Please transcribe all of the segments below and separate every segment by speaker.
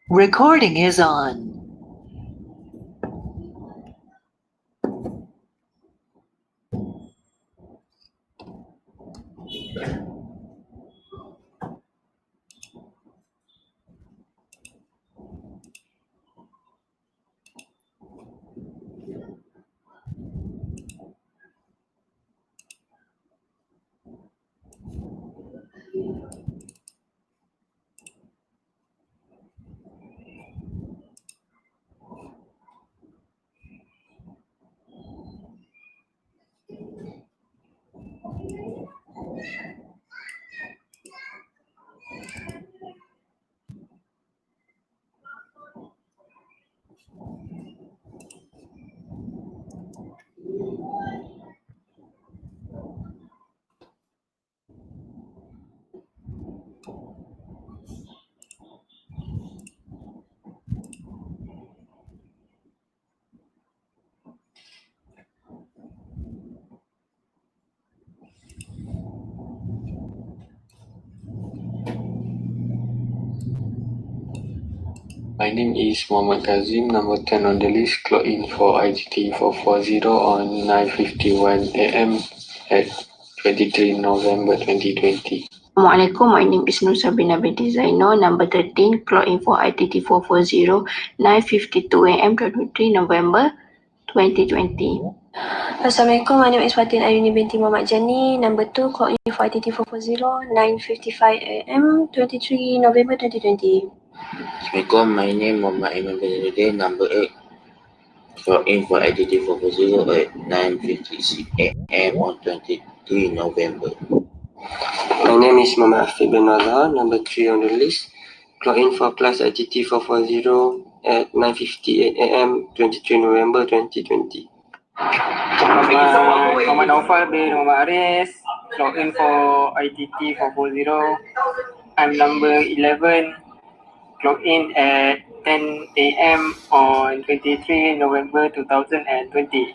Speaker 1: Recording is on.
Speaker 2: My name is Muhammad Kazim, number 10 on the list. Clock in for ITT440 on 9:51 a.m. at 23 November 2020.
Speaker 3: Assalamualaikum, my name is Nur Sabina binti Zainal, number 13, clock in for ITT440, 9:52 a.m. 23 November 2020.
Speaker 4: Assalamualaikum, my name is Fatin Ayuni binti Muhammad Jani, number 2, clock in for ITT440, 9:55 a.m. 23 November 2020.
Speaker 5: Assalamualaikum, my name is Muhammad Iman bin Zaidin, number 8, clock in for ITT440 at 9:56 a.m. on 23 November.
Speaker 6: My name is Muhammad Afiq bin Nazar, number 3 on the list. Clock in for class ITT440 at 9:58 a.m. 23 November 2020.
Speaker 7: Muhammad Naufal bin Muhammad Aris, clock in for ITT440. I'm number 11, clock in at 10 a.m. on 23 November 2020.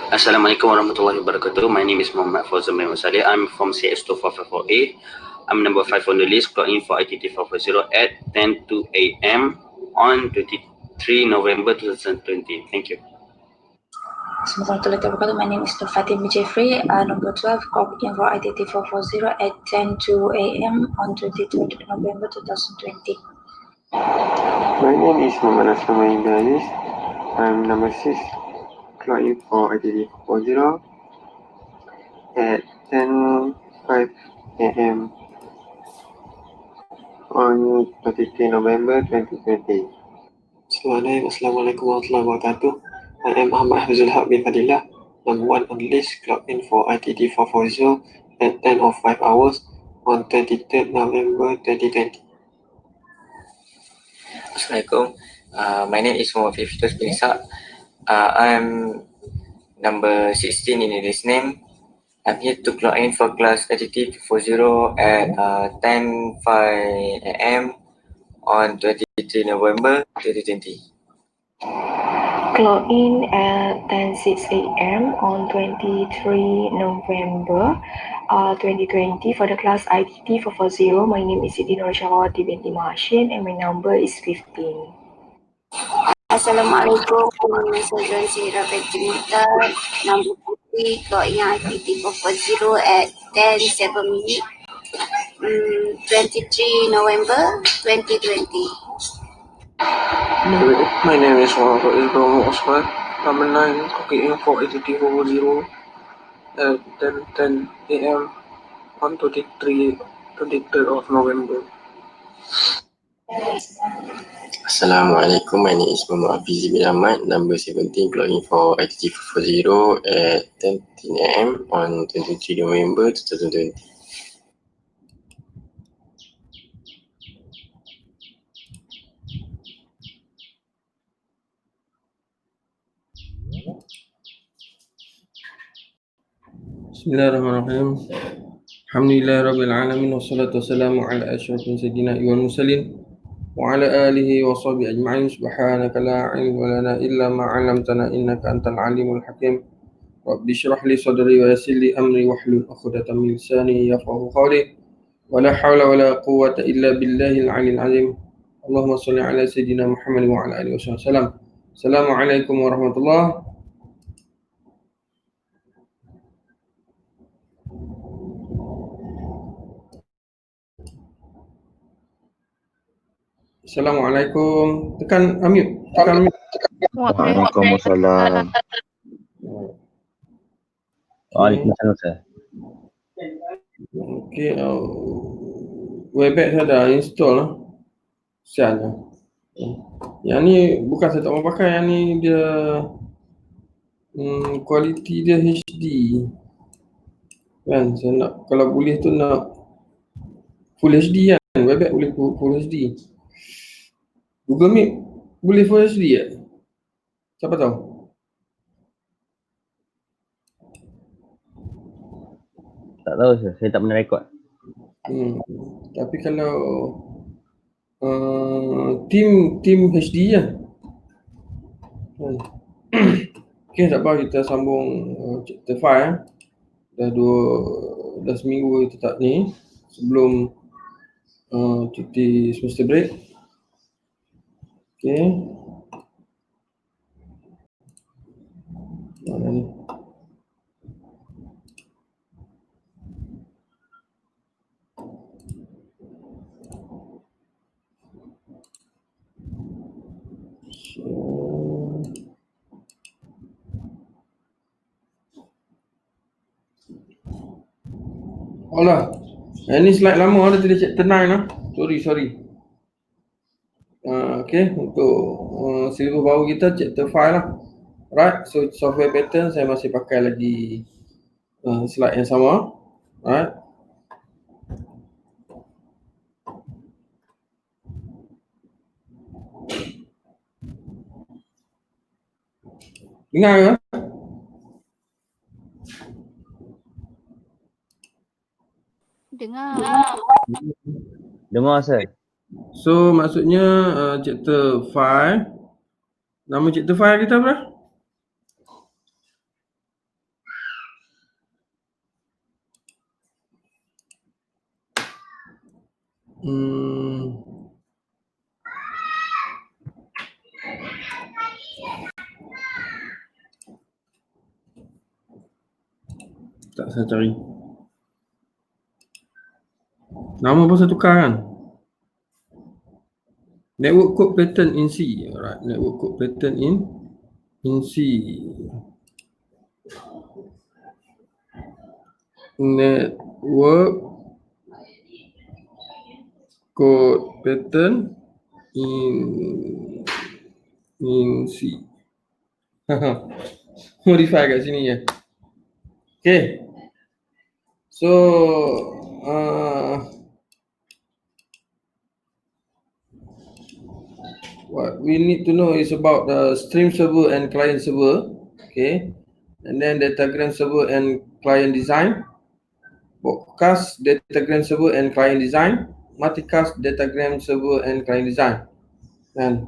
Speaker 8: Assalamualaikum warahmatullahi wabarakatuh. My name is Muhammad Fauzan bin Masali. I'm from CS2454A. I'm number 5 on the list, clock in for ITT440 at 10:02 a.m. on 23 November 2020. Thank you.
Speaker 9: Assalamualaikum warahmatullahi wabarakatuh. My name is Nur Fatim bin Jeffrey, number 12, clock in for ITT440 at 10:02 a.m. on 23 November 2020.
Speaker 6: My name is Muhammad Aslam Ibanis. I'm number 6, clock in for ITT440 at 10:05 a.m. on 23 November 2020.
Speaker 2: Assalamualaikum warahmatullahi wabarakatuh. I am Muhammad Hazul Haq bin Fadilah, number 1 on the list. Clock in for ITT440 at 10:05 hours on 23 November 2020.
Speaker 10: Assalamualaikum. My name is Muhammad Fifitus bin Ishaq. I'm number 16 in this name. I'm here to clock in for class ITT440 at 10:05 a.m. on 23 November 2020.
Speaker 3: Clock in at 10:06 a.m. on 23 November 2020 for the class ITT440. My name is Siti Nur Syahwati binti Mahshin and my number is 15.
Speaker 4: Assalamualaikum, nama saya Zahra binti Muhtar, number 40, clock in ITT440 at 10:07 minute, 23 November 2020.
Speaker 6: My name is Muhammad Ibrahim Osman, number 9, clock in for ITT440 at 10:10 a.m. on 23rd of November.
Speaker 5: Assalamualaikum, my name is Muhammad Afizi bin Ahmad, number 17, clock in for ITT440 at 10:10 a.m. on 23 November 2020.
Speaker 11: Bismillahirrahmanirrahim. Alhamdulillah Rabbil Alamin. Wassalatu wassalamu ala ashrafil sayyidina wal mursalin wa ala alihi wa sahbihi ajma'in. Subhanaka la ilma lana illa ma 'allamtana innaka antal alimul hakim. Rabbi shrah li sadri wa yassir li amri wahlul 'uqdatam min lisani yafqahu qawli. Wa la hawla wa la quwwata illa billahil 'aliyyil 'azim. Allahumma salli ala Sayyidina Muhammad wa ala alihi wasallam. Assalamualaikum warahmatullahi. Assalamualaikum. Tekan unmute. Tekan unmute.
Speaker 12: Waalaikumsalam. Waalaikumsalam, Ustaz.
Speaker 11: Okey, Webex saya dah install lah. Sial lah. Yang ni bukan saya tak mau pakai, yang ni dia kualiti dia HD. Kan saya nak, kalau boleh tu nak Full HD kan. Webex boleh Full HD. Google Meet boleh Full HD ya? Siapa tahu?
Speaker 12: Tak tahu, Ustaz. Saya tak pernah rekod.
Speaker 11: Tapi kalau team HD je. Okay, tak apa, kita sambung chapter 5 dah seminggu kita tak ni sebelum cuti semester break. Okay. Mana ni? Alah, ini slide lama ada tulis chapter 9 lah. Sorry. Okay, untuk silibus baru kita chapter 5 lah. Right, so software pattern saya masih pakai lagi slide yang sama. Right. Dengar ke?
Speaker 12: Dengar, Ustaz.
Speaker 11: So maksudnya chapter 5. Nama chapter 5 kita apa? Tak, saya cari. Nama pun saya tukar kan? Network code pattern in C. Alright, network code pattern in C. Network code pattern in C. Modify kat sini ya. Okay. So what we need to know is about the stream server and client server. Okay. And then datagram server and client design. Broadcast datagram server and client design. Multicast datagram server and client design. Dan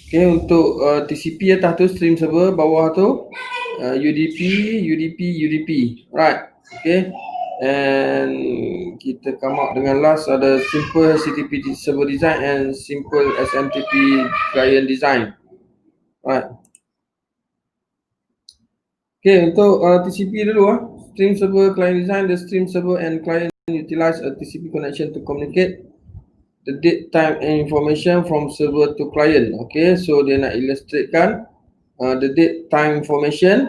Speaker 11: okay, untuk TCP atas tu stream server, bawah tu UDP. Right. Okay. And kita come out dengan last ada simple HTTP server design and simple SMTP client design. Right. Okay, untuk TCP dulu stream server client design. The stream server and client utilize a TCP connection to communicate the date, time and information from server to client. Okay, so dia nak illustratekan the date, time information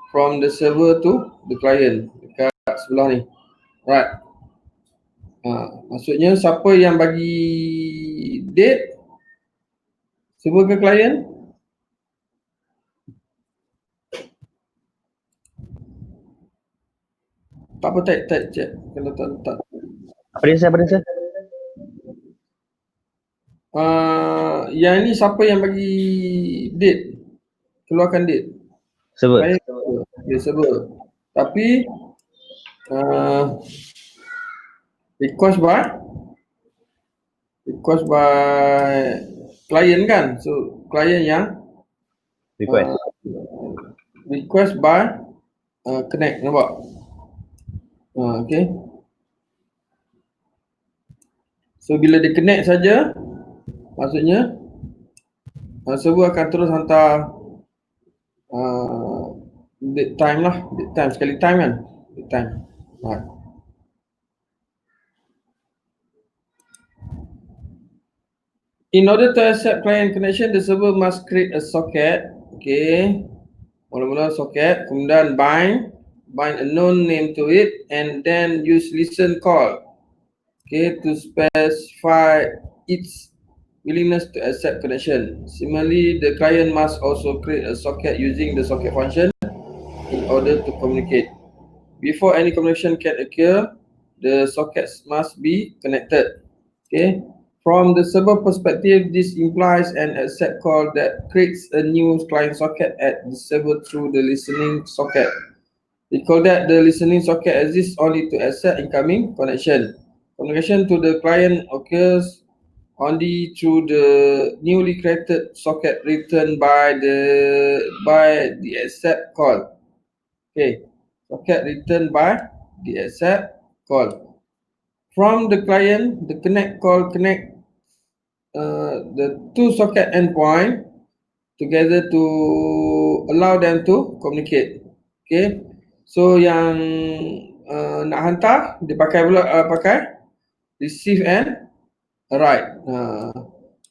Speaker 11: from the server to the client dekat sebelah ni. Right. Maksudnya siapa yang bagi date server ke client? Tak apa, type chat. Kalau tak.
Speaker 12: Apa dia, Ustaz?
Speaker 11: Yang ni siapa yang bagi date? Keluarkan date.
Speaker 12: Server.
Speaker 11: Ya, server. Tapi request by client kan? So client yang request by connect, nampak? Okay. So bila dia connect saja, Maksudnya server akan terus hantar date time lah, date time sekali time kan, date time. Right. In order to accept client connection, the server must create a socket. Okay, mula-mula socket, kemudian bind a known name to it, and then use listen call. Okay, to specify its willingness to accept connection. Similarly, the client must also create a socket using the socket function in order to communicate. Before any communication can occur, the sockets must be connected. Okay. From the server perspective, this implies an accept call that creates a new client socket at the server through the listening socket. Recall that the listening socket exists only to accept incoming connection. Communication to the client occurs only through the newly created socket written by the accept call. Okay, socket written by the accept call. From the client, the connect call connect the two socket endpoint together to allow them to communicate. Okay, so yang nak hantar dia pakai pula pakai receive and write.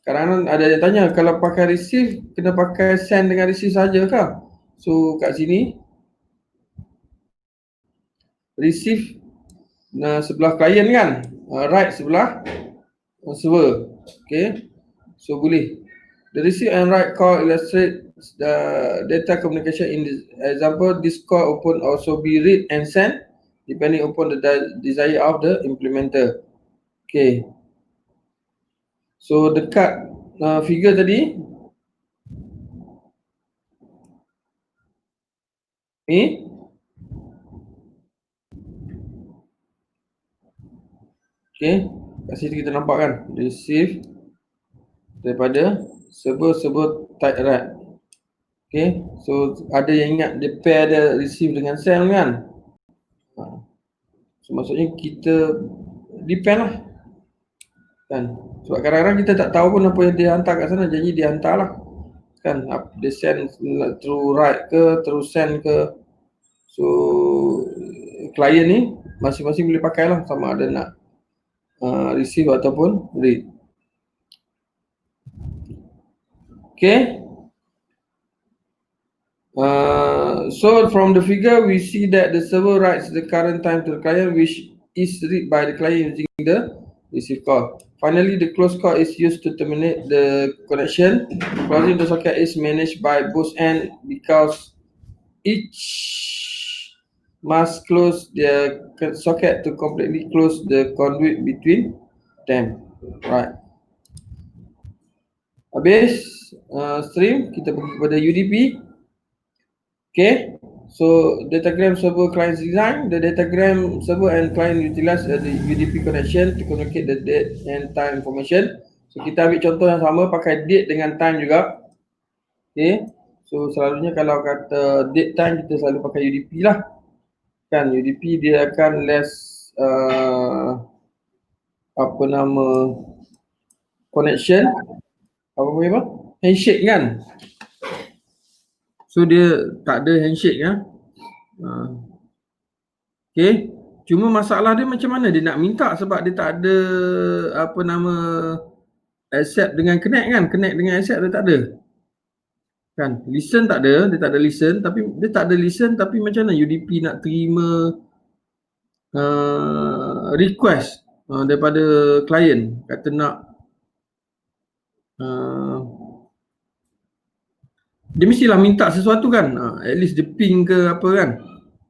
Speaker 11: Kadang-kadang ada yang tanya kalau pakai receive kena pakai send dengan receive saja kah? So kat sini receive sebelah client kan, write sebelah server. Okay, so boleh. The receive and write call illustrates the data communication in this example. This call open also be read and send depending upon the desire of the implementer. Okay, so dekat figure tadi ni okay, kat sini kita nampak kan receive daripada server type write. Okay, so ada yang ingat dia pair dia receive dengan send kan. So maksudnya kita depend lah kan, sebab kadang-kadang kita tak tahu pun apa yang dia hantar kat sana, jadi dia hantar lah kan, dia send through write ke, through send ke. So client ni masing-masing boleh pakai lah, sama ada nak receive ataupun read. Okay, so from the figure we see that the server writes the current time to the client, which is read by the client using the receive call. Finally, the close call is used to terminate the connection. Closing the socket is managed by both ends because each must close their socket to completely close the conduit between them. Right. Habis stream, kita pergi kepada UDP. Okay, so datagram server client design. The datagram server and client utilize the UDP connection to communicate the date and time information. So kita ambil contoh yang sama, pakai date dengan time juga. Okay, so selalunya kalau kata date time kita selalu pakai UDP lah kan. UDP dia akan less apa nama connection, handshake kan. So dia tak ada handshake ya. Okay, cuma masalah dia macam mana dia nak minta, sebab dia tak ada apa nama accept dengan connect kan. Connect dengan accept dia tak ada kan. Listen tak ada, dia tak ada listen. Tapi dia tak ada listen, tapi macam mana UDP nak terima request daripada klien, kata nak dia mestilah minta sesuatu kan, at least dia ping ke apa kan,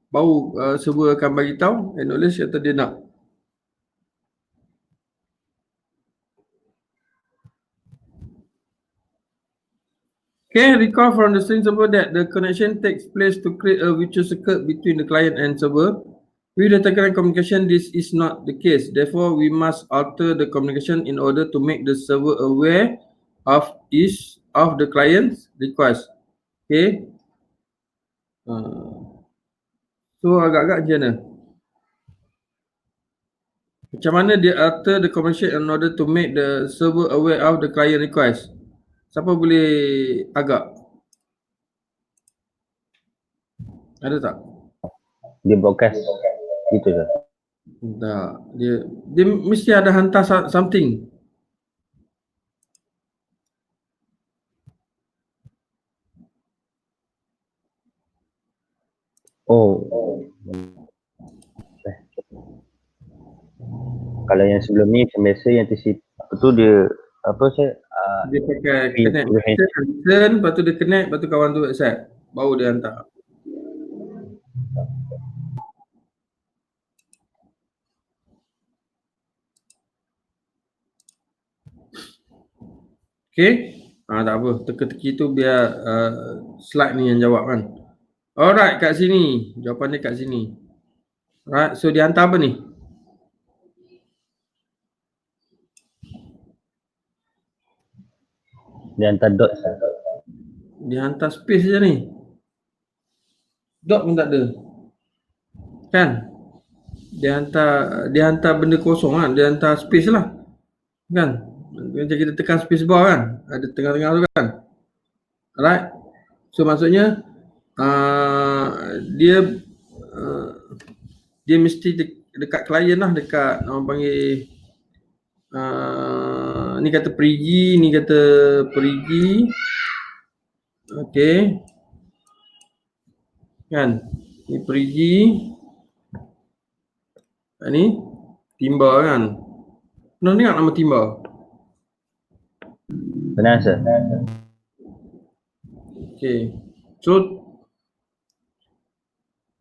Speaker 11: baru server akan bagi tahu acknowledge kata dia nak. Okay, recall from the string server that the connection takes place to create a virtual circuit between the client and server. With datagram communication, this is not the case. Therefore, we must alter the communication in order to make the server aware of the client's request. Okay. So agak-agak macam mana? Macam mana dia alter the conversation in order to make the server aware of the client request? Siapa boleh agak? Ada tak?
Speaker 12: Dia broadcast gitu je.
Speaker 11: Tak. Dia mesti ada hantar something.
Speaker 12: Oh. Kalau yang sebelum ni macam biasa yang TCP apa tu dia apa saya
Speaker 11: Dia pakai connect listen, lepas tu dia connect, lepas tu kawan tu accept. Baru dia hantar. Okay? Tak apa. Teka-teki tu biar slide ni yang jawab kan. Alright, kat sini. Jawapan dia kat sini. Alright, so dia hantar apa ni?
Speaker 12: dia hantar dot.
Speaker 11: Dia hantar space je ni. Dot pun tak ada. Kan? Dia hantar benda kosong kan. Dia hantar space lah. Kan? Macam kita tekan space bar kan. Ada tengah-tengah tu kan. Alright. So maksudnya dia mesti dekat klien lah. Dekat orang panggil ni kata perigi. Ni kata perigi. Okay. Kan? Ni perigi. Ni timba kan. Pernah dengar nama timba?
Speaker 12: Benar sir.
Speaker 11: Okay.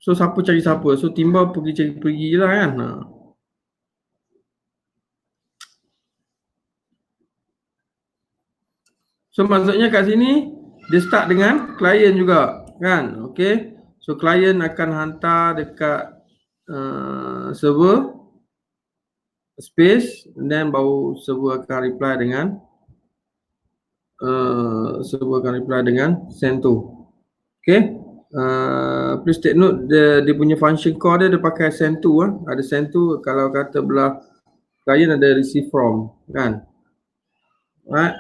Speaker 11: So siapa cari siapa? So timba pergi lah kan. So maksudnya kat sini dia start dengan klien juga kan. Okay. So klien akan hantar dekat server space, and then baru server akan reply dengan send to. Okay. Please take note dia punya function call dia pakai send to ada send to. Kalau kata belah klien ada receive from kan. Right.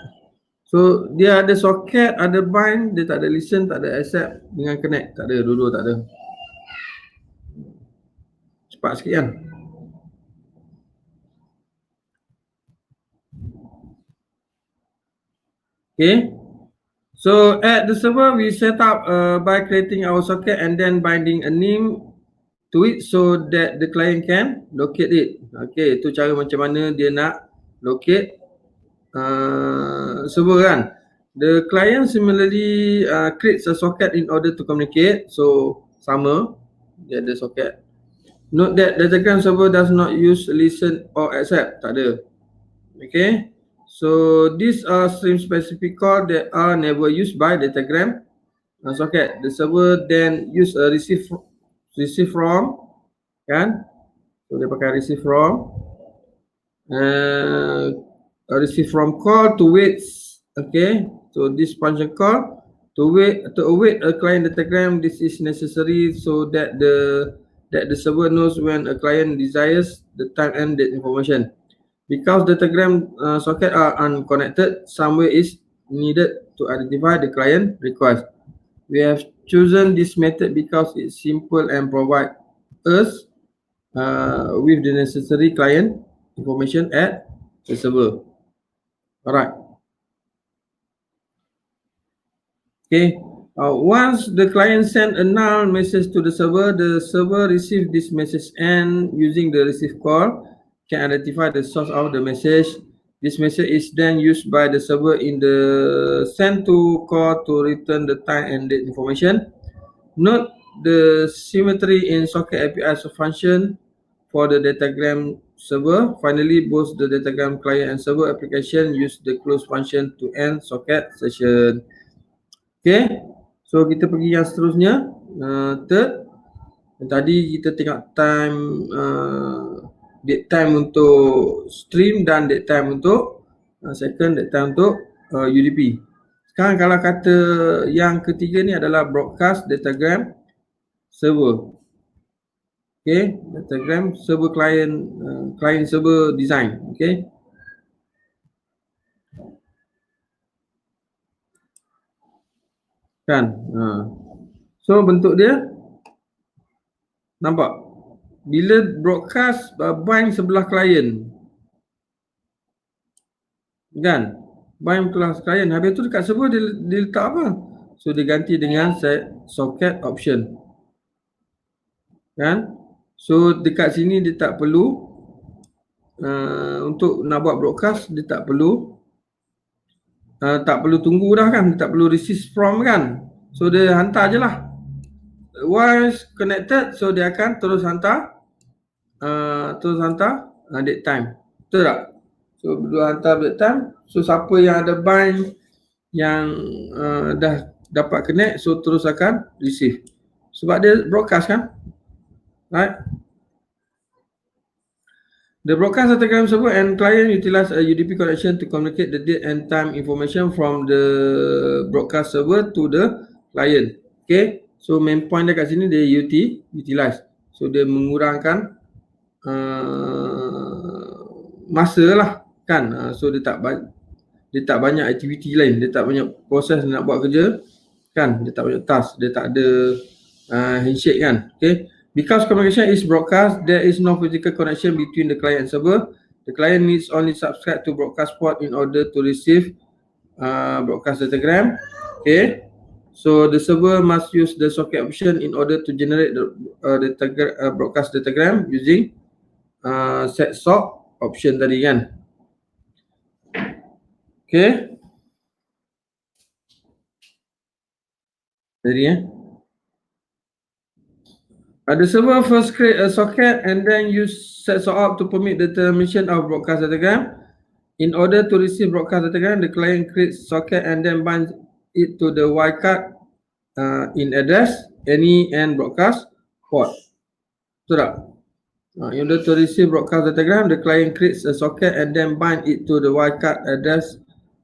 Speaker 11: So dia ada socket, ada bind, dia tak ada listen, tak ada accept dengan connect, tak ada, dua-dua tak ada. Cepat sikit kan. Okay. So at the server we set up by creating our socket and then binding a name to it so that the client can locate it. Okay, itu cara macam mana dia nak locate server kan. The client similarly creates a socket in order to communicate. So sama, dia ada socket. Note that the datagram server does not use listen or accept. Tak ada. Okay. So these are stream specific call that are never used by datagram socket. The server then use a receive from kan. So dia pakai receive from. Receive from call to wait. Okay. So this function call to await a client datagram. This is necessary so that the server knows when a client desires the time and date information. Because datagram socket are unconnected, some way is needed to identify the client request. We have chosen this method because it's simple and provide us with the necessary client information at the server. Alright. Okay. Once the client send a null message to the server receive this message and using the receive call can identify the source of the message. This message is then used by the server in the send to call to return the time and date information. Note the symmetry in socket API function for the datagram server. Finally, both the datagram client and server application use the close function to end socket session. Okay, so kita pergi yang seterusnya. Third, tadi kita tengok time, date time untuk stream dan date time untuk second, date time untuk UDP. Sekarang kalau kata yang ketiga ni adalah broadcast datagram server. Okay, datagram server client, client server design. Okay. Kan? So bentuk dia nampak? Bila broadcast bind sebelah klien, kan? Bind kelas klien. Habis tu dekat server dia letak apa? So dia ganti dengan set socket option. Kan? So dekat sini dia tak perlu untuk nak buat broadcast, dia tak perlu tunggu dah kan, dia tak perlu receive from kan. So dia hantar je lah. Once connected, so dia akan terus hantar date time. Betul tak? So bila hantar date time, so siapa yang ada bind yang dah dapat connect, so terus akan receive. Sebab dia broadcast kan? Right? The broadcast datagram server and client utilize a UDP connection to communicate the date and time information from the broadcast server to the client. Okay, so main point dekat sini dia utilize. So dia mengurangkan masa lah kan. So dia tak banyak aktiviti lain, dia tak banyak proses nak buat kerja kan, dia tak banyak task, dia tak ada handshake kan. Okay. Because communication is broadcast, there is no physical connection between the client and server. The client needs only subscribe to broadcast port in order to receive broadcast datagram. Okay. So the server must use the socket option in order to generate the broadcast datagram using set sock option tadi kan. Okay. Jadi the server first create a socket and then use set sock up to permit the transmission of broadcast datagram. In order to receive broadcast datagram, the client creates socket and then binds it to the wildcard in address, any and broadcast port. Betul tak? In order to receive broadcast datagram, the client creates a socket and then bind it to the wildcard address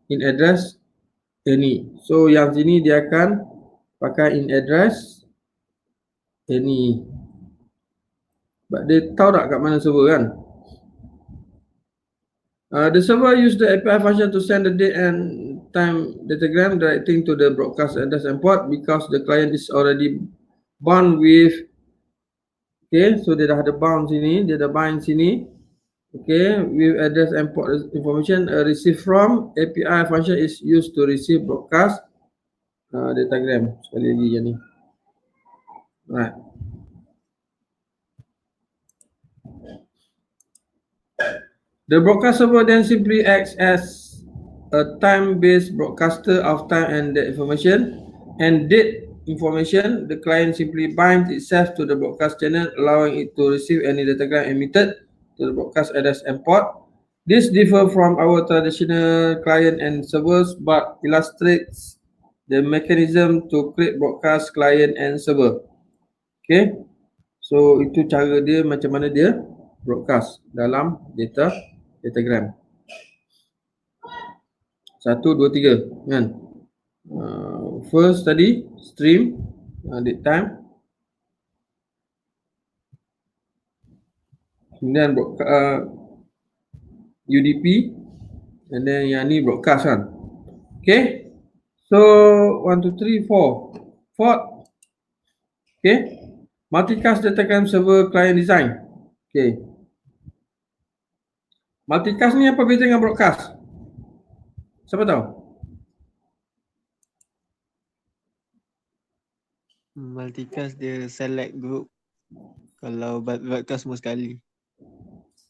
Speaker 11: in address any. So yang sini dia akan pakai in address any. Sebab dia tahu tak kat mana server kan? The server use the API function to send the date and time datagram directing to the broadcast address and port because the client is already bound with. Okay, so dia dah ada bound sini, dia dah bind sini. Okay, with address and port information received from API function is used to receive broadcast datagram. Sekali lagi yang ni. Right. The broadcast server then simply acts as a time-based broadcaster of time and date information and date information. The client simply binds itself to the broadcast channel, allowing it to receive any datagram emitted to the broadcast address and port. This differs from our traditional client and servers, but illustrates the mechanism to create broadcast client and server. Okay, so itu cara dia, macam mana dia broadcast dalam datagram. 1, 2, 3 kan. First tadi stream date time, kemudian UDP, and then yang ni broadcast kan. Okay, so 1, 2, 3, 4 fourth. Okay, multicast datagram server client design. Okay, multicast ni apa beza dengan broadcast? Siapa tahu?
Speaker 13: Multicast dia select group. Kalau broadcast semua sekali.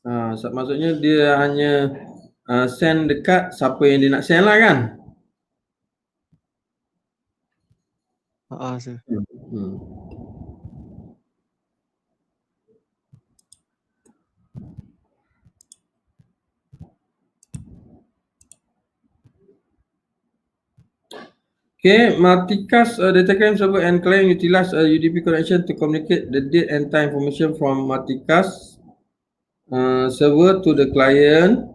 Speaker 11: Maksudnya dia hanya send dekat siapa yang dia nak send lah kan?
Speaker 13: Sir.
Speaker 11: Okay, multicast datagram server and client utilize a UDP connection to communicate the date and time information from multicast server to the client.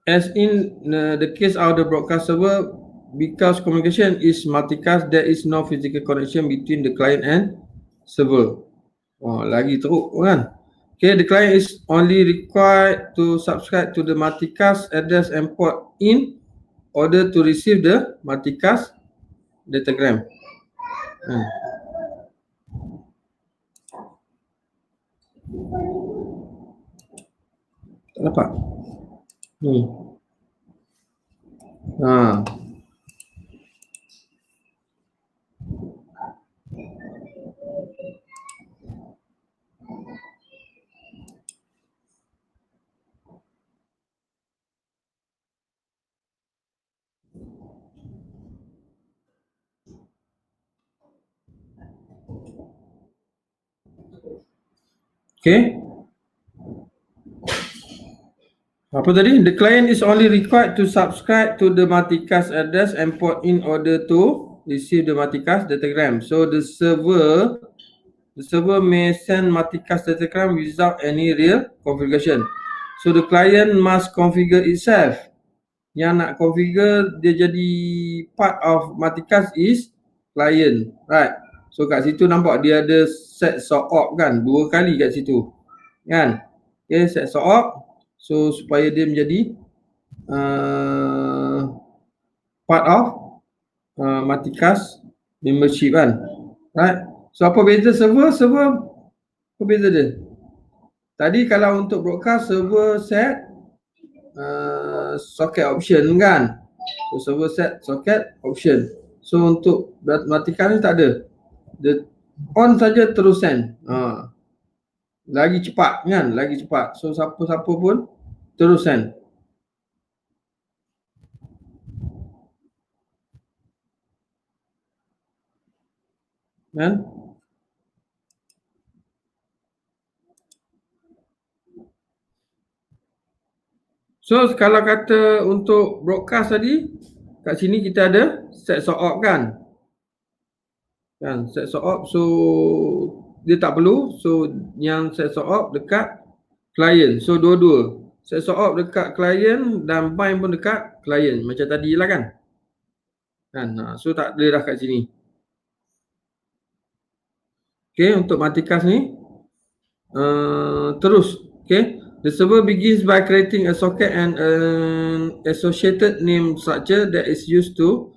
Speaker 11: As in the case of the broadcast server, because communication is multicast, there is no physical connection between the client and server. Oh, lagi teruk kan? Okay, the client is only required to subscribe to the multicast address and port in order to receive the multicast datagram. Tak dapat. Okay. Apa tadi? The client is only required to subscribe to the multicast address and port in order to receive the multicast datagram. So the server may send multicast datagram without any real configuration. So the client must configure itself. Yang nak configure dia jadi part of multicast is client, right? So kat situ nampak dia ada set sort op kan, 2 kali kat situ kan. Okay, set sort op. So supaya dia menjadi part of multicast membership kan, right? So apa beza server? Apa beza dia? Tadi kalau untuk broadcast server set socket option kan. So server set socket option. So untuk multicast ni tak ada. Dia on saja terus send. Lagi cepat kan, lagi cepat. So siapa-siapa pun terus send. Kan? So kalau kata untuk broadcast tadi, kat sini kita ada set sort op kan. Kan, set sort op. So dia tak perlu. So yang set sort op dekat client. So dua-dua. Set sort op dekat client dan bind pun dekat client. Macam tadi lah kan. So tak ada dah kat sini. Okay, untuk multicast ni terus. Okay, the server begins by creating a socket and an associated name structure that is used to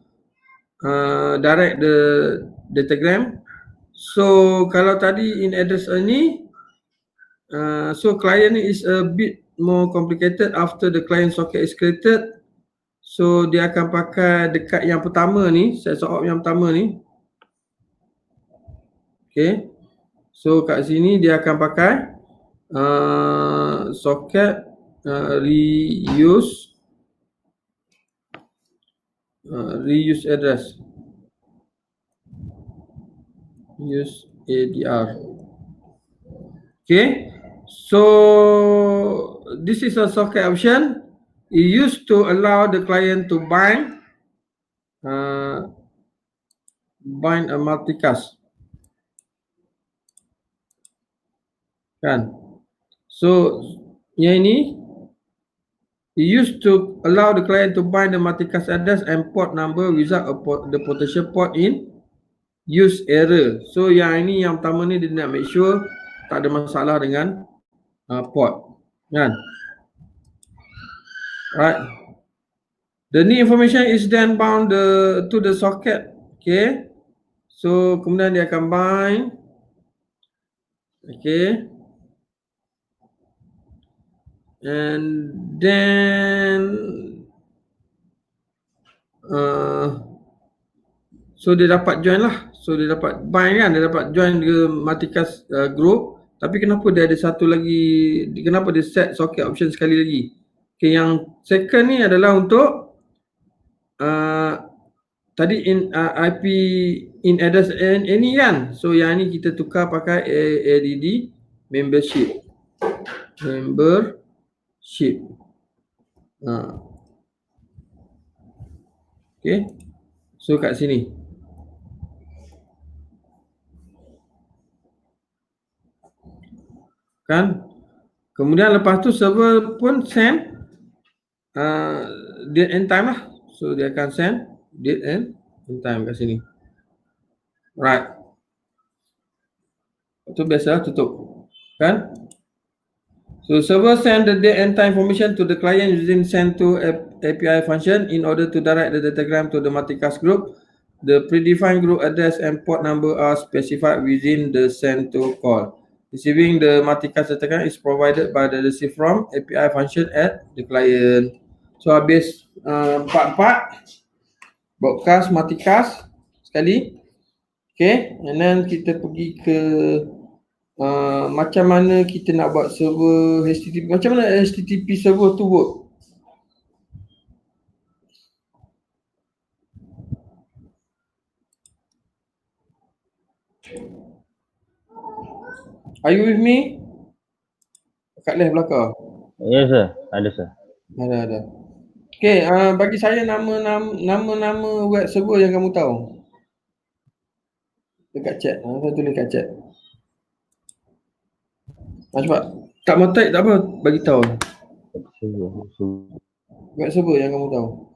Speaker 11: direct the datagram. So kalau tadi in address ni, so client is a bit more complicated after the client socket is created. So dia akan pakai dekat yang pertama ni, set sort op yang pertama ni. Okay, so kat sini dia akan pakai socket reuse address, use ADR. Okay, so this is a socket option. It used to allow the client to bind a multicast. Kan? So yang ini, it used to allow the client to bind the multicast address and port number without the potential port in use error. So yang ini yang pertama ni dia nak make sure tak ada masalah dengan port. Kan? Right. The new information is then bound to the socket. Okay. So kemudian dia akan bind. Okay. And then so dia dapat join lah. So dia dapat bind kan, dia dapat join ke multicast group. Tapi kenapa dia ada satu lagi, kenapa dia set socket option sekali lagi? Okay, yang second ni adalah untuk tadi in IP in address any kan. So yang ni kita tukar pakai ADD membership. Okay. So kat sini. Kan? Kemudian lepas tu server pun send date and time lah. So dia akan send date and time kat sini. Right. Itu biasa tutup. Kan? So server send the date and time information to the client using send to API function in order to direct the datagram to the multicast group. The predefined group address and port number are specified within the send to call. Receiving the multicast datagram is provided by the receive from API function at the client. So habis 4 broadcast multicast sekali. Okay, and then kita pergi ke macam mana kita nak buat server HTTP, macam mana HTTP server tu work? Are you with me? Kat left belakang.
Speaker 12: Yes sir, ada sir.
Speaker 11: Ada. Okay, bagi saya nama web server yang kamu tahu. Dekat chat, saya tulis kat chat. Cepat. Tak mau type tak apa, bagi tahu. Web server yang kamu tahu.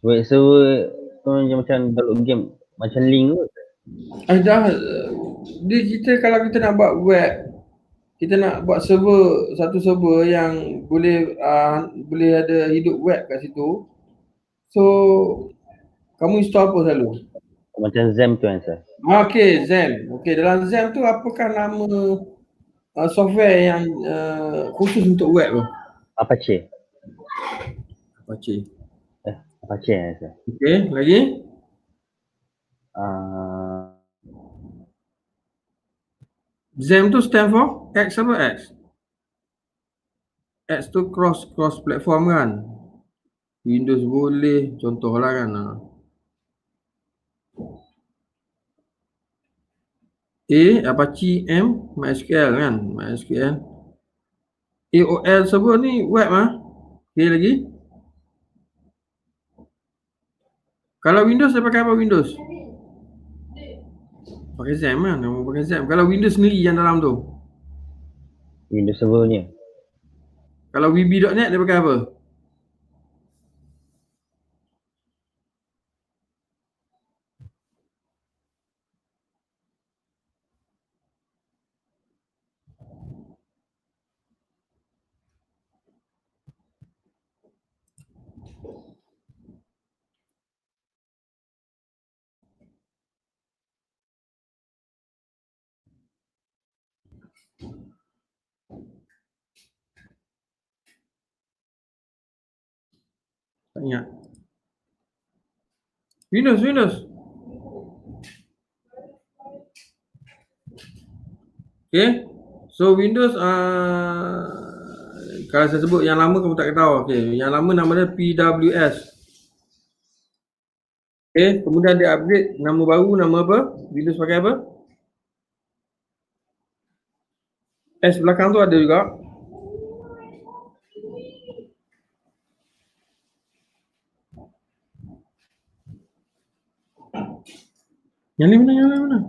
Speaker 12: Web server tu macam download game, macam link tu.
Speaker 11: Dah. Kita kalau kita nak buat web, kita nak buat server, satu server yang boleh ada hidup web kat situ. So kamu install apa selalu?
Speaker 12: Macam SEM tu kan sir.
Speaker 11: Okay, SEM. Okay, dalam SEM tu apakah nama software yang khusus untuk web tu?
Speaker 12: Apache.
Speaker 11: Apache
Speaker 12: kan sir.
Speaker 11: Okay, lagi? SEM tu stand for X apa X? X tu cross platform kan? Windows boleh, contohlah kan. Apache M, MySQL kan? MySQL. AOL server ni web Okay, lagi? Kalau Windows dia pakai apa Windows? Pakai SEM kan? Nama pakai SEM. Kalau Windows sendiri yang dalam tu?
Speaker 12: Windows server ni.
Speaker 11: Kalau VB.net dia pakai apa? Tak ingat. Windows. Okay. So Windows kalau saya sebut yang lama kamu tak tahu. Okay. Yang lama nama dia PWS. Okay. Kemudian dia upgrade nama baru, nama apa? Windows pakai apa? S belakang tu ada juga. Yang ni mana?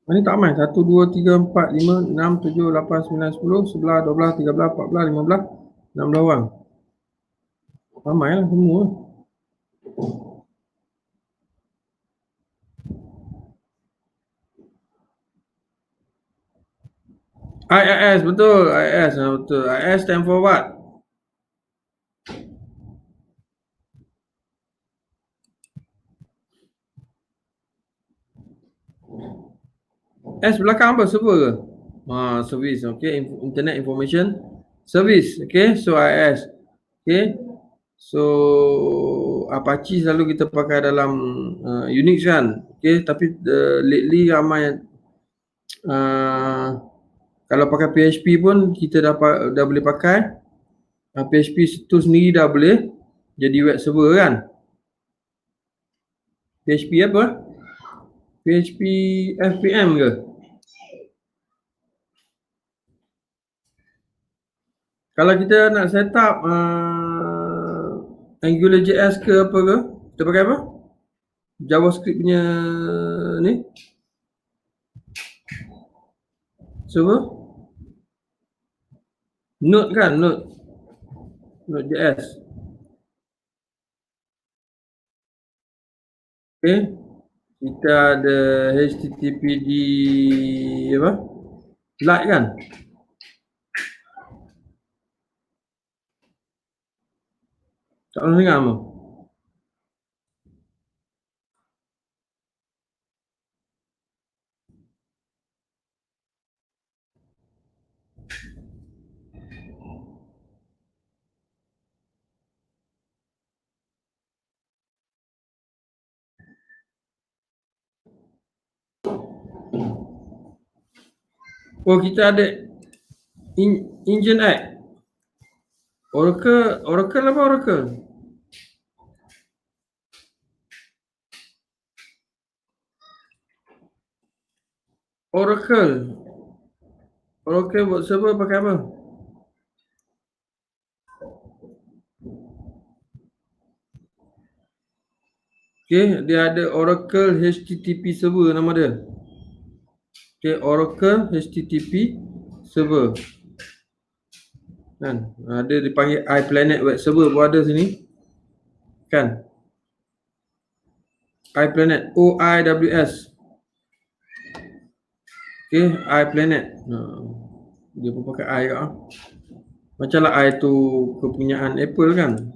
Speaker 11: Ini tak main. 1, 2, 3, 4, 5, 6, 7, 8, 9, 10, 11, 12, 13, 14, 15, 16 orang. Ramai lah semua. IIS, betul. IIS, betul. IIS stand for what? S belakang apa? Server ke? Service. Okay. Internet Information Service. Okay. So IIS. Okay. So Apache selalu kita pakai dalam Unix kan. Okay. Tapi lately ramai kalau pakai PHP pun kita dah boleh pakai. PHP tu sendiri dah boleh jadi web server kan. PHP apa? PHP FPM ke? Kalau kita nak set up AngularJS ke apa ke, kita pakai apa? JavaScript punya ni. server? Node kan, Node.js. Okay, kita ada HTTP di apa? Lite kan? Tak pernah dengar apa? Oh, kita ada Engine X. Oracle apa Oracle? Oracle buat server pakai apa? Okay, dia ada Oracle HTTP server nama dia. Okay, Oracle HTTP server. Kan? Ada dipanggil iPlanet web server pun ada sini. Kan? iPlanet, OIWS. Okay, iPlanet. Dia pun pakai i kat. Macamlah i tu kepunyaan Apple kan.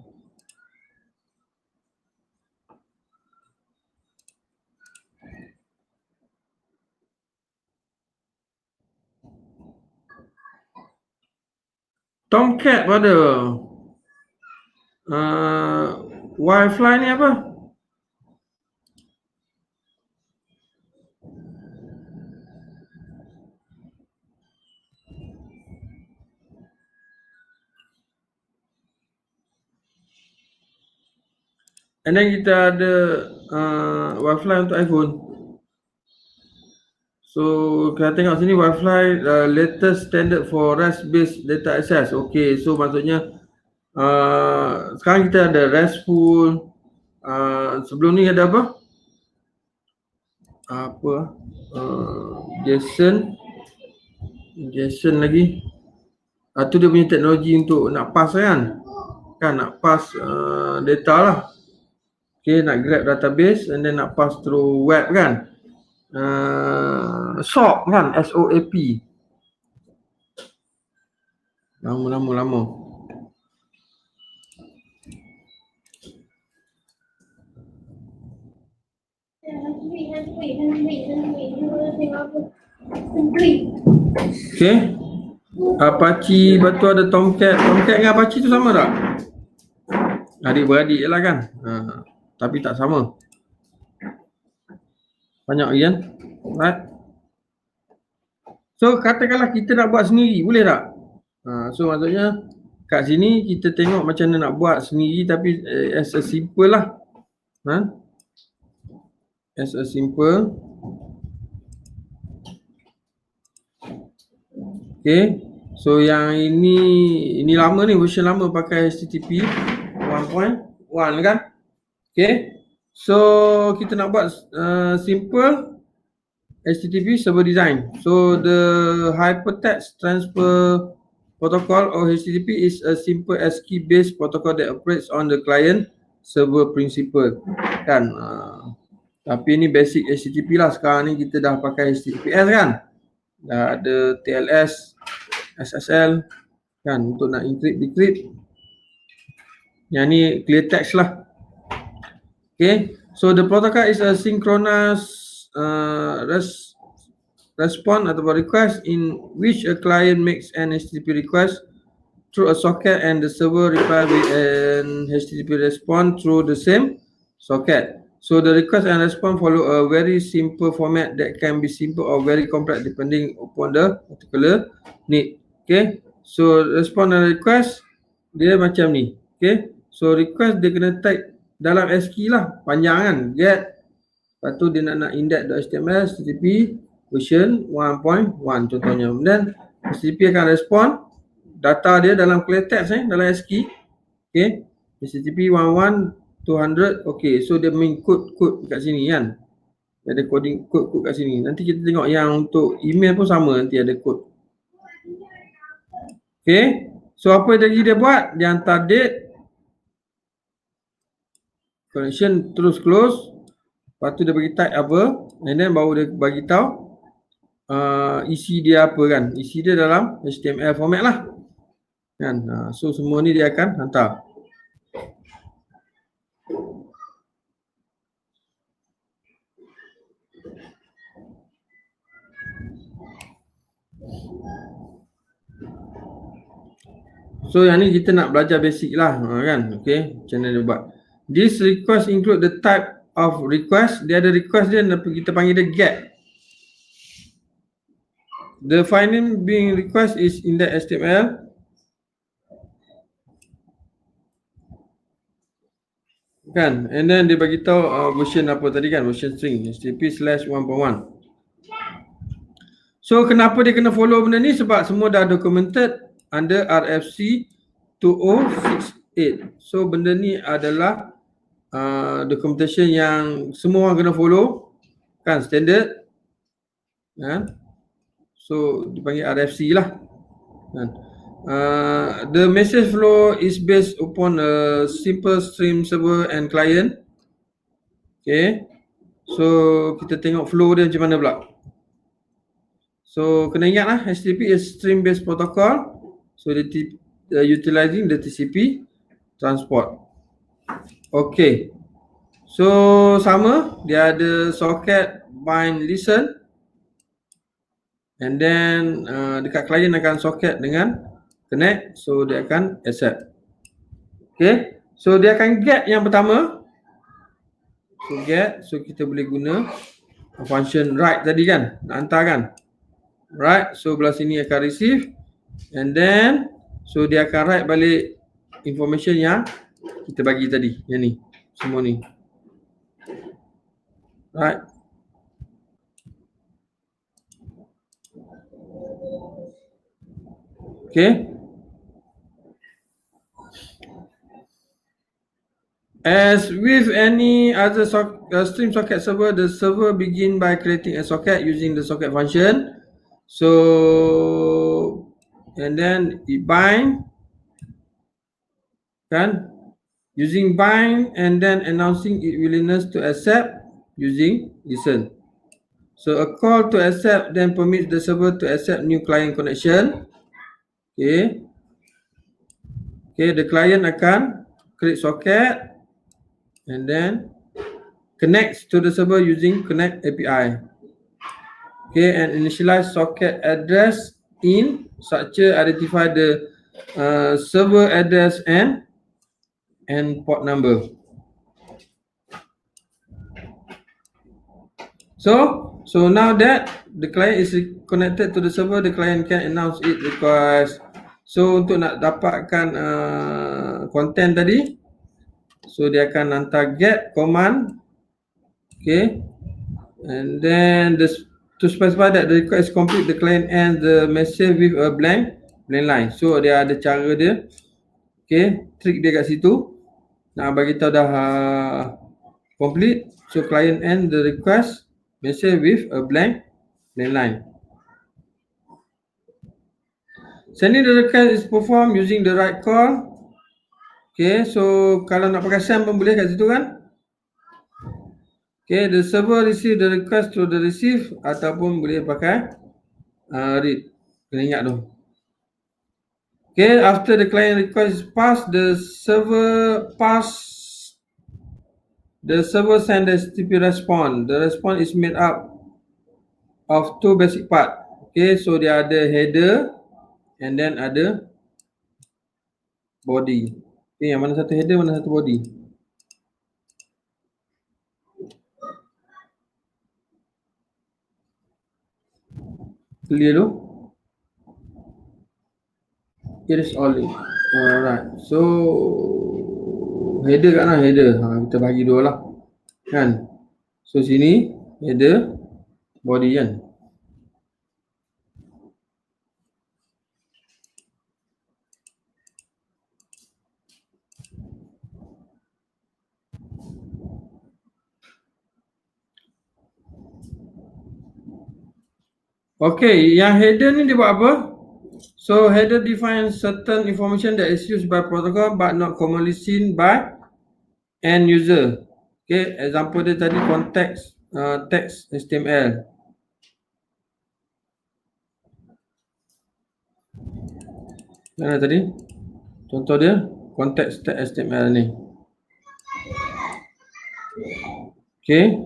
Speaker 11: Tomcat pun ada. Wi-Fi ni apa? And then kita ada Wi-Fi untuk iPhone. So kita tengok sini Wi-Fi latest standard for REST based data access. Okay, so maksudnya sekarang kita ada RESTful. Sebelum ni ada apa? JSON lagi. Tu dia punya teknologi untuk nak pass kan? Nak pass data lah. Okay, nak grab database and then nak pass through web kan? SOAP kan? SOAP. Lama. Okay. Apache, batu ada Tomcat. Tomcat dengan Apache tu sama tak? Adik-beradik je lah kan? Tapi tak sama. Banyak kan? Right? So katakanlah kita nak buat sendiri, boleh tak? So maksudnya kat sini kita tengok macam mana nak buat sendiri tapi as a simple lah. As a simple. Okay. So yang ini lama ni, version lama pakai HTTP 1.1 kan? Okay. So kita nak buat simple HTTP server design. So the hypertext transfer protocol or HTTP is a simple ASCII based protocol that operates on the client server principle. Kan? Tapi ni basic HTTP lah. Sekarang ni kita dah pakai HTTPS kan? Dah ada TLS, SSL kan untuk nak decrypt. Yang ni clear text lah. Okay. So the protocol is a synchronous response atau request in which a client makes an HTTP request through a socket and the server replies with an HTTP response through the same socket. So the request and response follow a very simple format that can be simple or very complex depending upon the particular need. Okay. So response and request dia macam ni. Okay. So request dia kena type dalam ASCII lah, panjang kan, get. Lepas tu dia nak index.html HTTP version 1.1 contohnya. Dan HTTP akan respon data dia dalam clear text dalam ASCII. Okay. HTTP 11.200. Okay. So dia main code kat sini kan. Ada coding code kat sini. Nanti kita tengok yang untuk email pun sama, nanti ada code. Okay. So apa lagi dia buat? Dia hantar date, connection terus close. Lepas tu dia bagi type apa, and then baru dia bagi tahu isi dia apa kan. Isi dia dalam HTML format lah kan. So semua ni dia akan hantar. So yang ni kita nak belajar basic lah kan. Okay, macam mana dia buat. This request include the type of request. Dia ada request dia, kita panggil dia get. The file name being request is index.html. Kan, and then dia bagi tahu version apa tadi kan, version string http/1.1. So kenapa dia kena follow benda ni? Sebab semua dah documented under RFC 2068. So benda ni adalah documentation yang semua orang kena follow kan, standard kan. So dipanggil RFC lah kan. The message flow is based upon a simple stream server and client. Okay, so kita tengok flow dia macam mana pula. So kena ingat lah, HTTP is stream based protocol. So utilizing the TCP transport. Okay, so sama, dia ada socket bind listen, and then dekat client akan socket dengan connect, so dia akan accept. Okay, so dia akan get yang pertama. So get, so kita boleh guna function write tadi kan, nak hantar kan. Right, so belah sini akan receive, and then so dia akan write balik information yang kita bagi tadi, yang ni, semua ni. Right. Okay. As with any other stream socket server, the server begin by creating a socket using the socket function. So, and then it bind, kan, using bind, and then announcing its willingness to accept using listen. So a call to accept then permits the server to accept new client connection. Okay. Okay, the client akan create socket and then connects to the server using connect API. Okay, and initialize socket address in structure, identify the server address and port number. So now that the client is connected to the server, the client can announce its request. So untuk nak dapatkan content tadi, so dia akan hantar get command. Okay, and then to specify that the request is complete, the client ends the message with a blank line. So dia ada cara dia. Okay, trick dia kat situ. Nak bagi tahu dah complete. So client end the request message with a blank line. Sending the request is performed using the right call. Okay, so kalau nak pakai SEM pun boleh kat situ kan. Okay, the server receive the request through the receive, ataupun boleh pakai read. Kena ingat tu. Okay, after the client request is passed, the server send the HTTP response. The response is made up of two basic part. Okay, so dia ada header and then ada body. Okay, yang mana satu header, mana satu body. Clear tu? It is all in. Alright, so header kat mana? Header. Kita bagi dua lah kan. So sini header, body kan. Okay, yang header ni dia buat apa? So header defines certain information that is used by protocol but not commonly seen by end user. Okay, example dia tadi context text HTML. Mana tadi? Contoh dia context text HTML ni. Okay.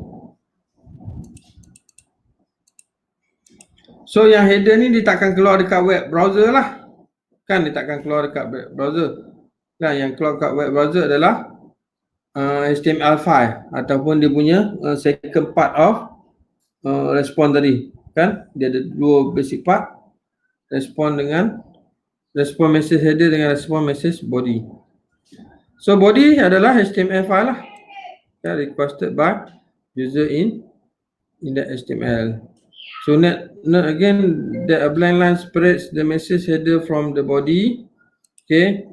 Speaker 11: So yang header ni dia takkan keluar dekat web browser lah. Kan dia takkan keluar dekat web browser. Kan yang keluar dekat web browser adalah HTML file ataupun dia punya second part of respon tadi. Kan dia ada dua basic part, respon message header dengan respon message body. So body adalah HTML file lah, requested by user in that HTML. So note again that a blank line separates the message header from the body. Okay.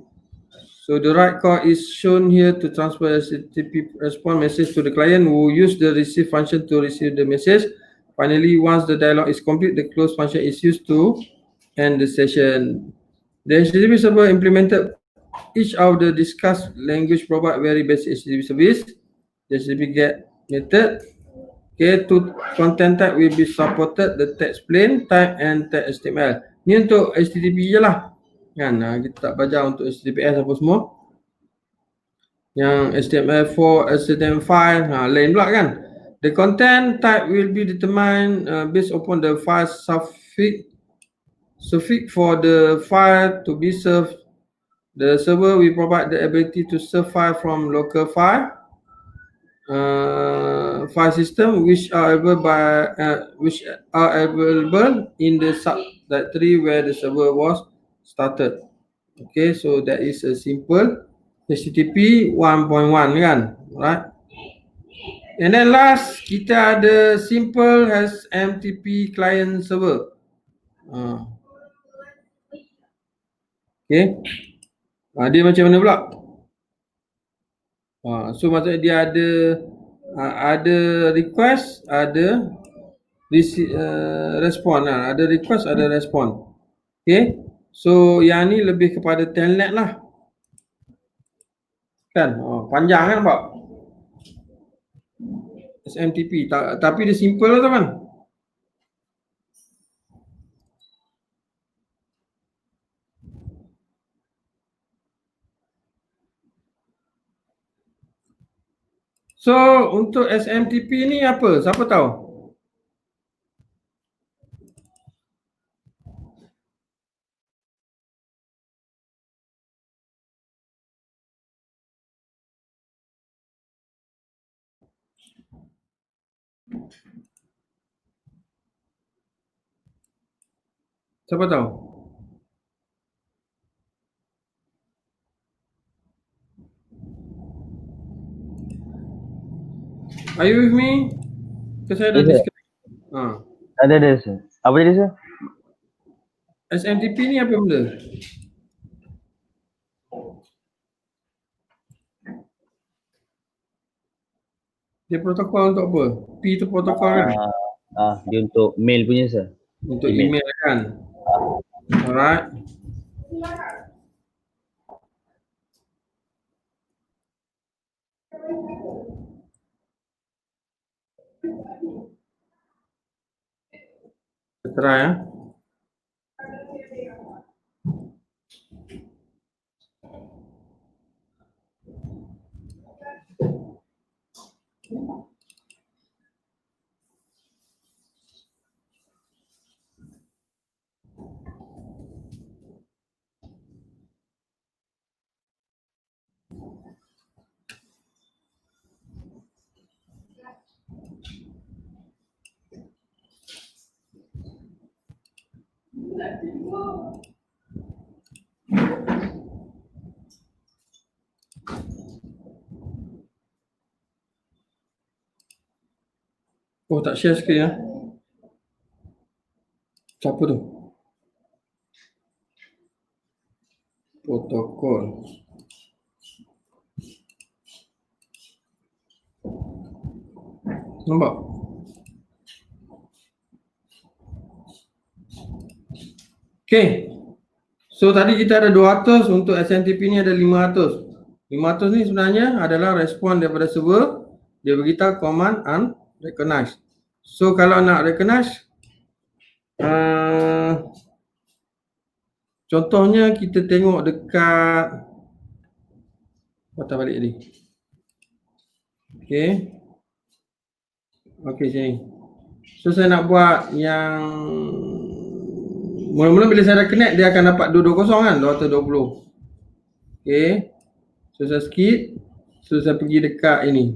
Speaker 11: So the right call is shown here to transfer HTTP response message to the client who use the receive function to receive the message. Finally, once the dialog is complete, the close function is used to end the session. The HTTP server implemented each of the discussed language provide very basic HTTP service. The HTTP get method. Okay, to content type will be supported the text plain type and text HTML. Ni untuk HTTP je lah. Kan, kita tak belajar untuk HTTPS apa semua. Yang HTML4, HTML5, lain pula kan. The content type will be determined based upon the file suffix for the file to be served. The server will provide the ability to serve file from local file system which are available in the subdirectory where the server was started. Okay, so that is a simple HTTP 1.1 kan, right? And then last kita ada simple SMTP client server. Okay, dia macam mana pula? So maksudnya dia ada request, ada respon lah. Ada request, ada respon. Okay. So yang ni lebih kepada telnet lah. Kan? Panjang kan nampak? SMTP. Tapi dia simple lah teman. So untuk SMTP ni apa? Siapa tahu? Siapa tahu? Are you with me? Saya dah disconnect.
Speaker 12: Ada sir. Apa tadi sir?
Speaker 11: SMTP ni apa benda? Dia protokol untuk apa? P tu protokol kan?
Speaker 12: Dia untuk mail punya sir.
Speaker 11: Untuk email kan? Alright. Kita try ya. Oh, tak share screen ya. Siapa tu? Protokol. Nampak? Okay. So tadi kita ada 200, untuk SMTP ni ada 500. 500 ni sebenarnya adalah respon daripada server. Dia beritahu command unrecognized. So kalau nak recognize, contohnya kita tengok dekat, patah balik ni. Okey sini. So saya nak buat yang mula-mula bila saya dah connect, dia akan dapat 220 kan, 220. Okay, so saya skip. So saya pergi dekat ini.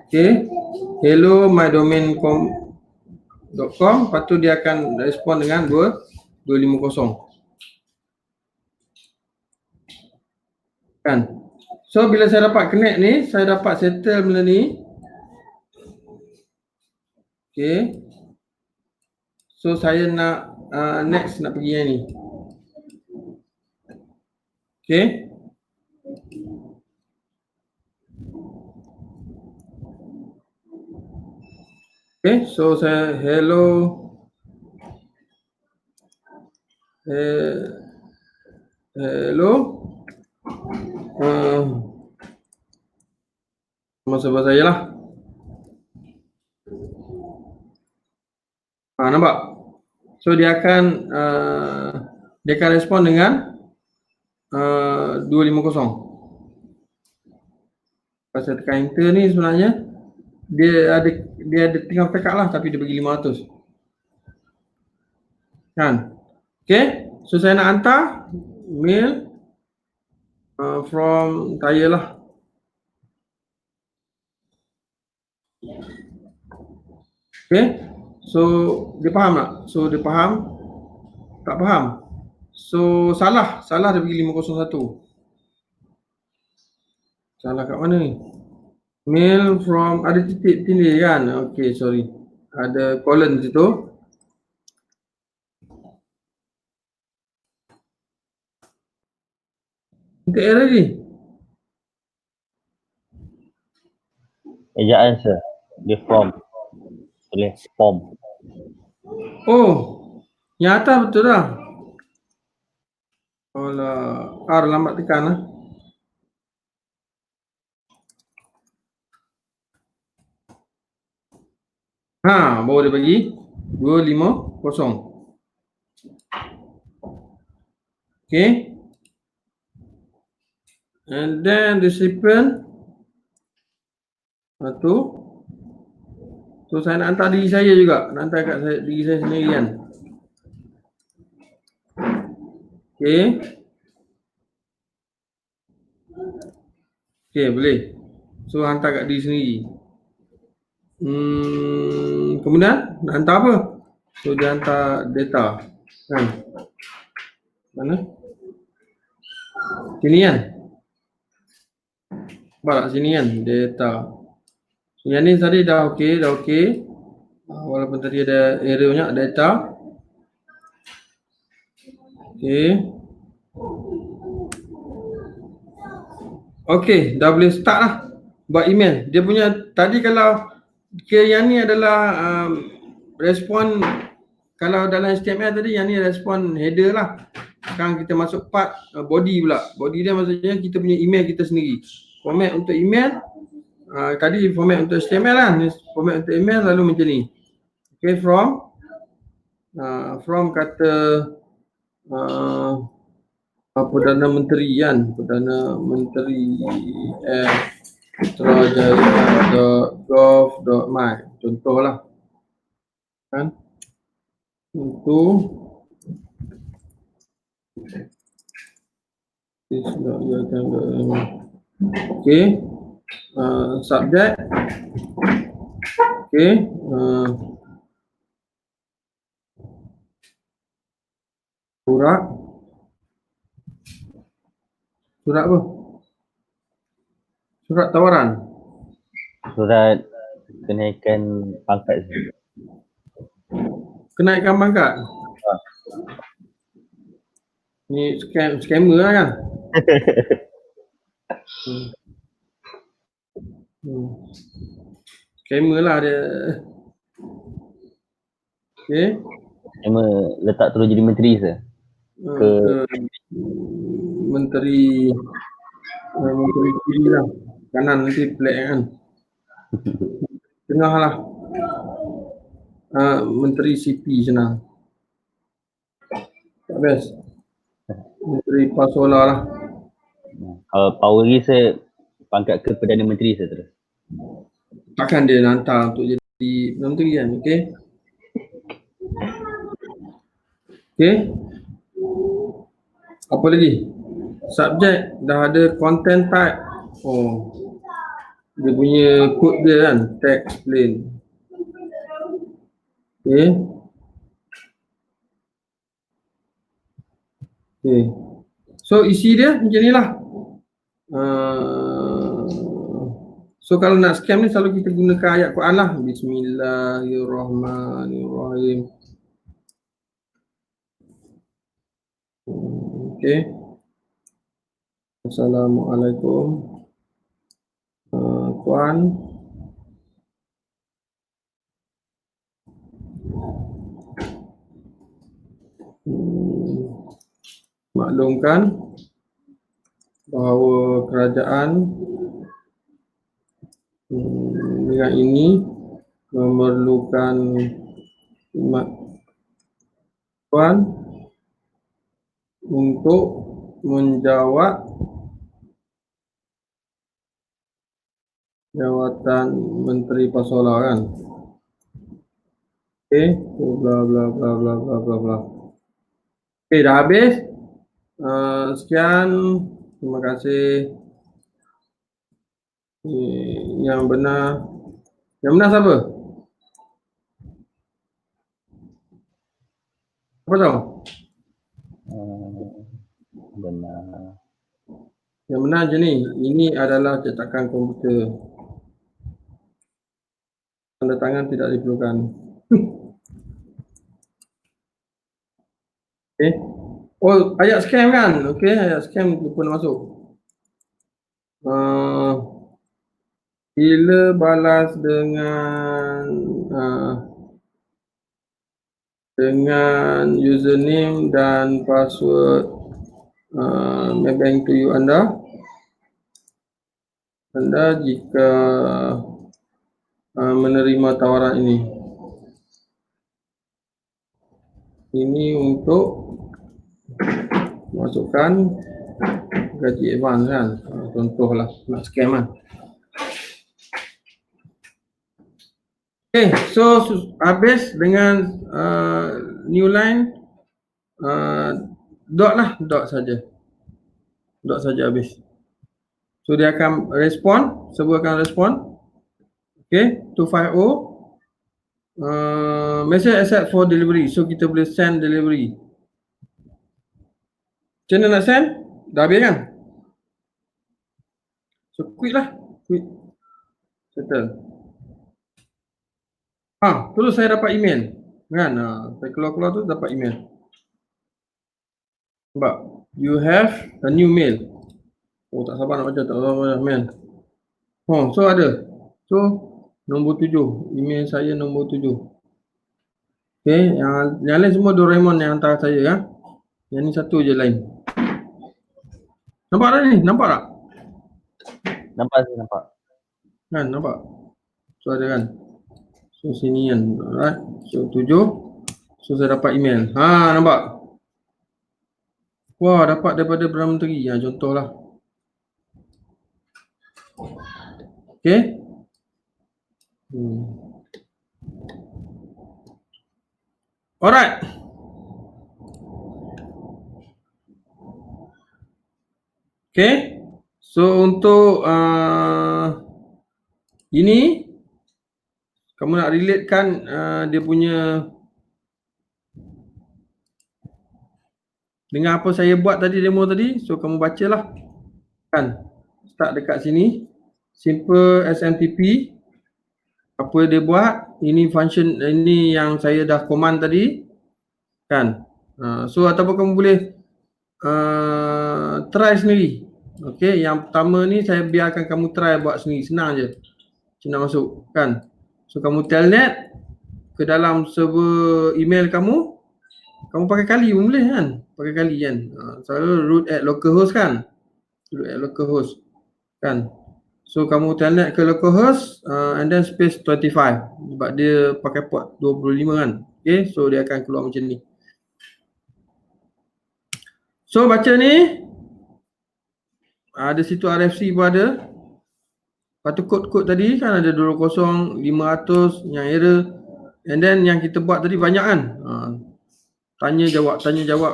Speaker 11: Okay, hello my domain.com. Lepas tu dia akan respon dengan 250 kan. So bila saya dapat connect ni, saya dapat settle benda ni. Okay, so saya nak next nak pergi yang ni. Okay, okay, so saya hello masa bahasa saya lah. Nampak? So dia akan respon dengan 250. Pas saya tekan enter ni sebenarnya dia ada tinggal backup lah, tapi dia bagi 500 kan. Okay, so saya nak hantar mail from saya lah. Okay, so dia faham tak? So dia faham? Tak faham? So salah dia bagi 501. Salah kat mana ni? Mail from, ada titik tindih kan? Okay, sorry. Ada colon di situ. Titik error ni.
Speaker 12: Ejaan sir. Dia form. Tulis form.
Speaker 11: Oh, yang atas betul dah. Alah, R lambat tekan lah. Baru dia bagi 250. Okay. And then recipient satu. So saya nak hantar diri saya juga. Nak hantar kat diri saya sendiri kan. Okay. Okay, boleh. So hantar kat diri sendiri. Kemudian nak hantar apa? So dia hantar data kan. Mana? Sini kan. Nampak tak sini kan data. So yang ni tadi dah okey. Walaupun tadi ada errornya data. Okey, dah boleh start lah buat email. Dia punya tadi kalau yang ni adalah respon, kalau dalam HTML tadi yang ni respon header lah. Sekarang kita masuk part body pula. Body dia maksudnya kita punya email kita sendiri. Format untuk email, tadi format untuk HTML lah. Format untuk email lalu macam ni. Okay, from kata Perdana Menteri kan. Perdana Menteri putrajaya.gov.my contohlah kan. Untuk okay, subject, okay, surat apa? Surat tawaran.
Speaker 12: Surat kenaikan pangkat.
Speaker 11: Kenaikan pangkat. Ni scammer lah kan. Scammer lah dia. Okay.
Speaker 12: Scammer letak terus jadi menteri sir.
Speaker 11: ke menteri kiri lah. Kanan nanti pelik kan. Tengah lah. Menteri CP senang. Tak best. Menteri Pasola lah.
Speaker 12: Power lagi saya pangkat ke Perdana Menteri saya terus.
Speaker 11: Takkan dia hantar untuk jadi menteri kan, okey? Okey. Apa lagi? Subjek dah ada, content type. Oh. Dia punya code dia kan, text plain. Okey. Okey. So isi dia macam ni lah. So kalau nak scam ni selalu kita gunakan ayat Quran lah. Bismillahirrahmanirrahim. Okey. Assalamualaikum. Tuan. Maklumkan bahawa kerajaan dengan ini memerlukan khidmat Tuan untuk menjawab jawatan Menteri Pasola kan. Okey, bla bla bla bla bla bla bla. Okey, dah habis. Sekian. Terima kasih. Yang benar. Yang benar siapa? Apa tahu?
Speaker 12: Benar.
Speaker 11: Yang benar je ni. Ini adalah cetakan komputer. Tanda tangan tidak diperlukan. Okey. Oh, ayat scam kan? Okey, ayat scam lupa nak masuk. Bila balas dengan username dan password Maybank to you anda jika menerima tawaran ini. Ini untuk masukkan gaji advance kan. Contohlah nak scam kan. Okay, so habis dengan new line dot lah, dot saja habis. So dia akan respon, server akan respon. Okay, 250 message accept for delivery. So kita boleh send delivery. Macam mana nak send? Dah habis kan? So quit lah, quit. Settle. Terus saya dapat email kan, saya keluar tu dapat email. Nampak? You have a new mail. Oh, tak sabar nak baca, tak sabar nak mail. So ada. So nombor 7, email saya nombor 7. Okay, yang lain semua Doraemon yang hantar saya kan. Yang ni satu je lain. Nampak tak ni? Nampak tak?
Speaker 12: Nampak saya nampak.
Speaker 11: Kan, nampak? So ada kan? So sini kan, alright. So 7. So saya dapat email. Nampak? Wah, dapat daripada Perdana Menteri. Contohlah. Okay. Alright. Okay. So untuk ini kamu nak relatekan dia punya dengan apa saya buat tadi, demo tadi. So kamu bacalah kan. Start dekat sini. Simple SMTP. Apa dia buat? Ini function, ini yang saya dah command tadi kan. So ataupun kamu boleh try sendiri. Okay, yang pertama ni saya biarkan kamu try buat sendiri. Senang je. Senang masuk kan. So kamu telnet ke dalam server email kamu Kamu pakai kali pun boleh kan? Pakai kali kan? Selalu root at localhost kan? Root at localhost kan? So kamu telnet ke localhost and then space 25 sebab dia pakai port 25 kan? Okay, so dia akan keluar macam ni. So baca ni, ada situ RFC pun ada. Lepas tu kod-kod tadi kan ada 200, 500 yang error. And then yang kita buat tadi banyak kan? Tanya jawab.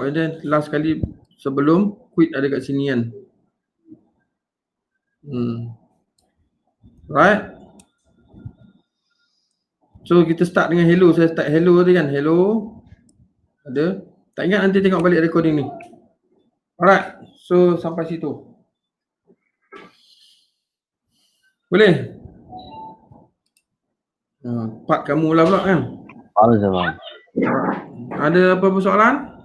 Speaker 11: And then last kali sebelum quit ada kat sini kan? Right? So kita start dengan hello. Saya start hello tadi kan? Hello. Ada. Tak ingat nanti tengok balik recording ni. Alright. So sampai situ. Boleh? Part kamu lah pula kan?
Speaker 12: Faham Zaman.
Speaker 11: Ada apa-apa soalan?